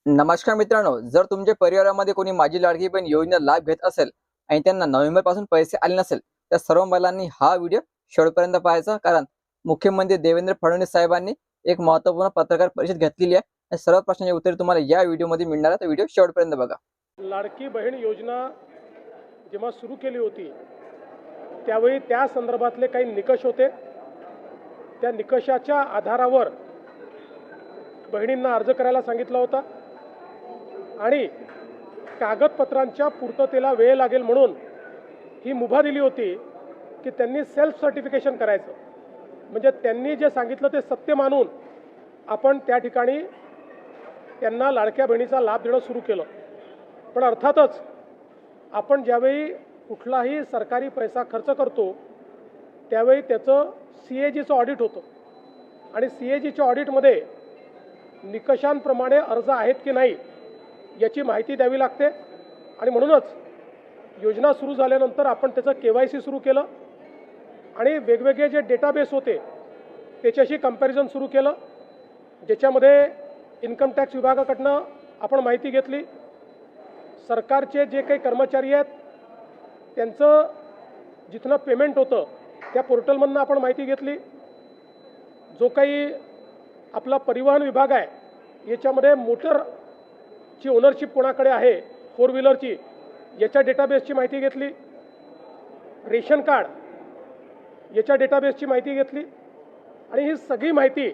नमस्कार मित्रांनो, जर तुमच्या परिवारामध्ये कोणी माझी लाडकी बहीण योजना लाभ घेत असेल आणि त्यांना नोव्हेंबर पासून पैसे आले नसेल, तर सर्व महिलांनी हा व्हिडिओ शेवटपर्यंत पाहायचा. कारण मुख्यमंत्री देवेंद्र फडणवीस साहेबांनी एक महत्त्वपूर्ण पत्रकार परिषद घेतलेली आहे. या सर्व प्रश्नांची उत्तरे तुम्हाला या व्हिडिओमध्ये मिळणार आहे, तर व्हिडिओ शेवटपर्यंत बघा. लाडकी बहीण योजना जेव्हा सुरू केली होती त्यावेळी त्या संदर्भातले काही निकष होते. त्या निकषाच्या आधारावर बहिणींना अर्ज करायला सांगितला होता आणि कागदपत्रांच्या पूर्ततेला वेळ लागेल म्हणून ही मुभा दिली होती की त्यांनी सेल्फ सर्टिफिकेशन करायचं. म्हणजे त्यांनी जे सांगितलं ते सत्य मानून आपण त्या ठिकाणी त्यांना लाडक्या बहिणीचा लाभ देणं सुरू केलं. पण अर्थातच आपण ज्यावेळी कुठलाही सरकारी पैसा खर्च करतो त्यावेळी त्याचं CAGचं ऑडिट होतं आणि CAGच्या ऑडिटमध्ये निकषांप्रमाणे अर्ज आहेत की नाही याची माहिती द्यावी लागते. आणि म्हणूनच योजना सुरू झाल्यानंतर आपण त्याचं KYC सुरू केलं आणि वेगवेगळे जे डेटाबेस होते त्याच्याशी कंपॅरिझन सुरू केलं, ज्याच्यामध्ये इन्कम टॅक्स विभागाकडनं आपण माहिती घेतली. सरकारचे जे काही कर्मचारी आहेत त्यांचं जिथनं पेमेंट होतं त्या पोर्टलमधनं आपण माहिती घेतली. जो काही आपला परिवहन विभाग आहे याच्यामध्ये मोटरची ओनरशिप कोणाकडे आहे, 4 व्हीलरची, याच्या डेटाबेसची माहिती घेतली. रेशन कार्ड याच्या डेटाबेसची माहिती घेतली. आणि ही सगळी माहिती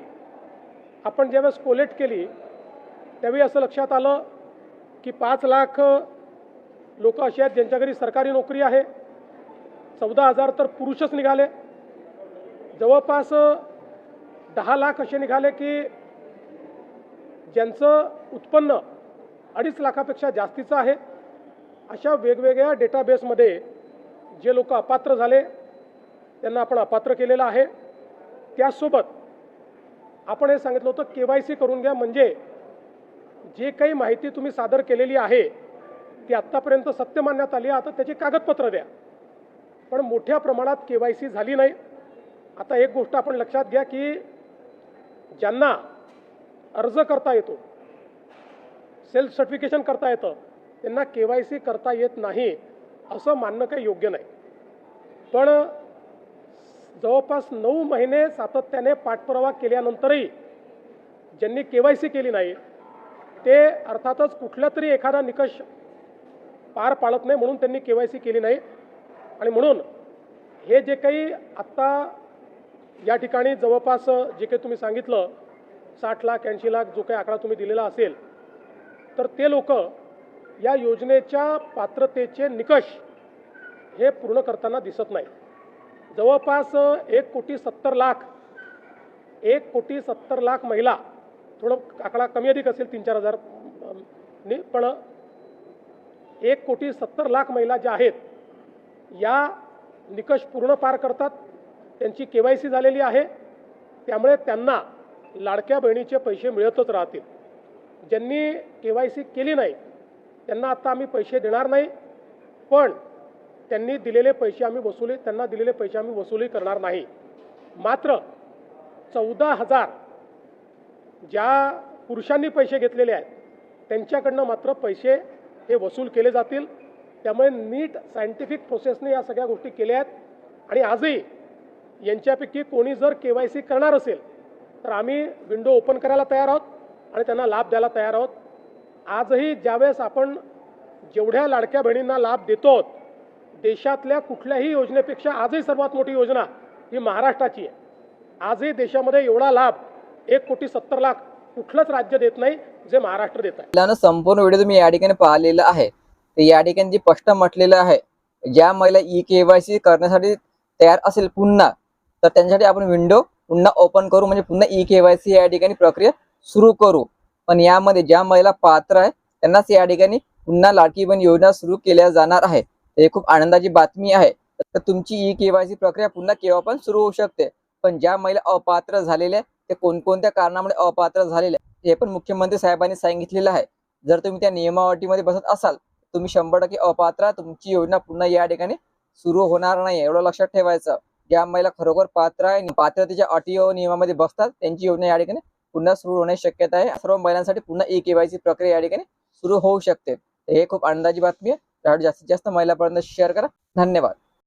आपण ज्यावेळेस कोलेक्ट केली त्यावेळी असं लक्षात आलं की 5 लाख लोक असे आहेत ज्यांच्या घरी सरकारी नोकरी आहे. 14,000 तर पुरुषच निघाले. जवळपास 10 लाख असे निघाले की ज्यांचं उत्पन्न 2.5 लाखापेक्षा जास्तीचं आहे. अशा वेगवेगळ्या डेटाबेसमध्ये जे लोक अपात्र झाले त्यांना आपण अपात्र केलेलं आहे. त्यासोबत आपण हे सांगितलं होतं KYC करून घ्या, म्हणजे जे काही माहिती तुम्ही सादर केलेली आहे ती आत्तापर्यंत सत्य मानण्यात आली, आता त्याची कागदपत्र द्या. पण मोठ्या प्रमाणात KYC झाली नाही. आता एक गोष्ट आपण लक्षात घ्या की ज्यांना अर्ज करता येतो, सेल्फ सर्टिफिकेशन करता येतं, त्यांना KYC करता येत नाही असं मानणं काही योग्य नाही. पण जवळपास 9 महिने सातत्याने पाठपुरावा केल्यानंतरही ज्यांनी KYC केली नाही ते अर्थातच कुठला तरी एखादा निकष पार पाडत नाही म्हणून त्यांनी KYC केली नाही. आणि म्हणून हे जे काही आत्ता या ठिकाणी जवळपास जे काही तुम्ही सांगितलं 60 लाख 80 लाख जो काही आकडा तुम्ही दिलेला असेल, तर ते लोक या योजनेच्या पात्रतेचे निकष हे पूर्ण करताना दिसत नाही. जवळपास 1,70,00,000 महिला, थोडं आकडा कमी अधिक असेल 3-4 हजार ने, पण 1,70,00,000 महिला ज्या आहेत या निकष पूर्ण पार करतात, त्यांची KYC झालेली आहे. त्यामुळे त्यांना लाडक्या बहिणीचे पैसे मिळतच राहतील. ज्यांनी KYC केली नाही त्यांना आता आम्ही पैसे देणार नाही, पण त्यांनी दिलेले पैसे आम्ही वसुली करणार नाही. मात्र 14,000 ज्या पुरुषांनी पैसे घेतलेले आहेत त्यांच्याकडनं मात्र पैसे हे वसूल केले जातील. त्यामुळे नीट सायंटिफिक प्रोसेसने या सगळ्या गोष्टी केल्या आहेत. आणि आजही यांच्यापैकी कोणी जर KYC करणार असेल तर आम्ही विंडो ओपन करायला तयार आहोत आणि त्यांना लाभ द्यायला तयार आहोत. आजही ज्यावेळेस आपण जेवढ्या लाडक्या बहिणींना लाभ देतो, देशातल्या कुठल्याही योजनेपेक्षा आजही सर्वात मोठी योजना ही महाराष्ट्राची आहे. आजही देशामध्ये एवढा लाभ 1,70,00,000 कुठलंच राज्य देत नाही जे महाराष्ट्र देत आहे. संपूर्ण व्हिडिओ तुम्ही या ठिकाणी पाहिलेला आहे. तर या ठिकाणी जी स्पष्ट म्हटलेलं आहे, ज्या महिला KYC करण्यासाठी तयार असेल पुन्हा, तर त्यांच्यासाठी आपण विंडो पुन्हा ओपन करू, म्हणजे पुन्हा KYC या ठिकाणी प्रक्रिया सुरू करू. पण यामध्ये ज्या महिला पात्र आहे त्यांनाच या ठिकाणी पुन्हा लाडकी बहीण योजना सुरू केल्या जाणार आहे. हे खूप आनंदाची बातमी आहे. तर तुमची KYC प्रक्रिया पुन्हा केव्हा पण सुरू होऊ शकते. पण ज्या महिला अपात्र झालेल्या ते कोणकोणत्या कारणामुळे अपात्र झालेल्या हे पण मुख्यमंत्री साहेबांनी सांगितलेलं आहे. जर तुम्ही त्या नियमावटीमध्ये बसत असाल तुम्ही 100% अपात्र, तुमची योजना पुन्हा या ठिकाणी सुरू होणार नाही, एवढं लक्षात ठेवायचं. ज्या महिला खरोखर पात्र आहे, पात्रतेच्या अटी व नियमामध्ये बसतात त्यांची योजना या ठिकाणी पुन्हा सुरू होण्याची शक्यता आहे. सर्व महिलांसाठी पुन्हा ई केवायसी प्रक्रिया या ठिकाणी सुरू होऊ शकते. हे खूप आनंदाची बातमी आहे. त्यासाठी जास्तीत जास्त महिलांपर्यंत शेअर करा. धन्यवाद.